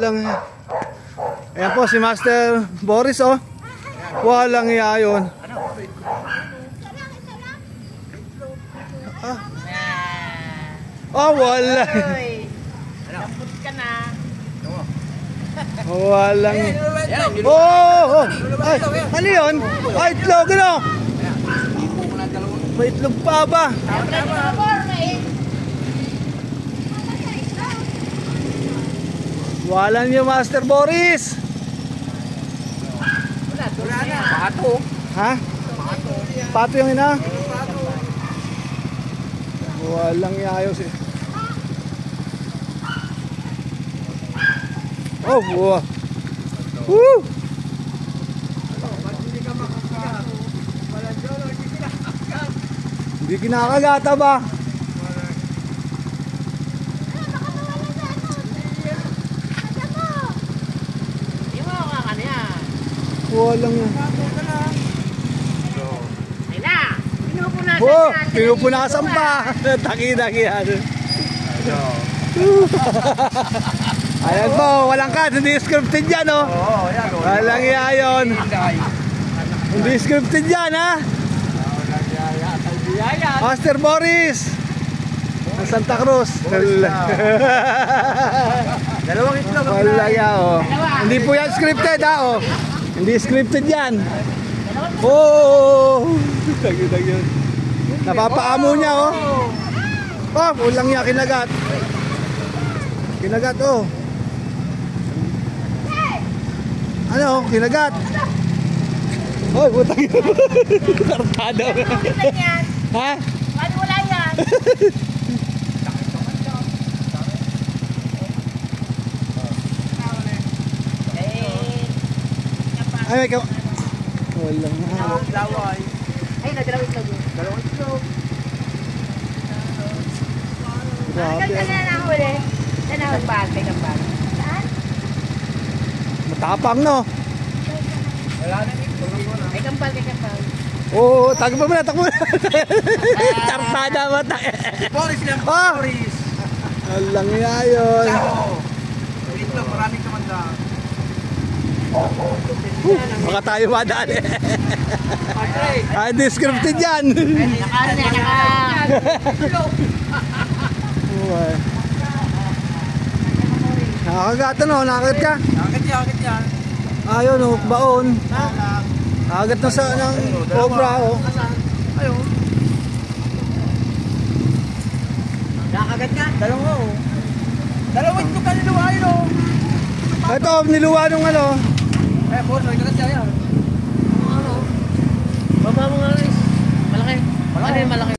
Walang. Ayan po si Master Boris, oh. Walang iya yun. Ah. Oh, wala. Dampot ka na. Walang. Oh, ay, ano yun? Ay, itlog, ano? May itlog pa ba? Walang yung Master Boris. Wala na. Pato. Ha? Pato yung ina? Walang yayos eh. Oh, buwa. Woo! Hindi kinakagata ba? Walang yan. Ay na. Pinupunasan Oh, natin. pinupunasan pa. Taki-taki yan. Ayan po, walang cut. Hindi scripted yan, oh. Walang iya yun. Hindi scripted yan, ha? Master Boris ang Santa Cruz. Dalawang itlog. Wala yan, oh. Hindi po yan scripted, ha, oh. Hindi scripted yan. Oh, tagi-tagi yun. Napapaamo niya, oh. Oh, ulang niya kinagat. Kinagat, oh. Ano, kinagat. Oh, butang yun. Kartado. Ha? Paano wala yan? Ay, may ka... Walang nga. Laway. Ay, dalawang itlog. Dalawang itlog. Grabe. Ganda na ako ulit. Saan ako bag? May kampal. Saan? Matapang, no? Wala na itlog. May kampal, may kampal. Oo, takbo mo na, takbo mo na. Tartada mo, Boris lang, Ah! Boris. Walang nga yun. Itlog, maraming kamandaan. Baka tayo madali. Ay, descripted yan. Nakaano na, Nakakagat, no? Nakagat ka? Nakakit yan. Ayun, oh, baon. Nakagat na sa ng cobra, oh. Ayun. Nakagat nga? Dalawa, oh. Dalawa itlog ka niluwa yun, oh. Ito, niluwa nung ano. Eh, boss, may kagat siya yan. Ano? Baba mo nga, guys. Malaki. Malaki, malaki.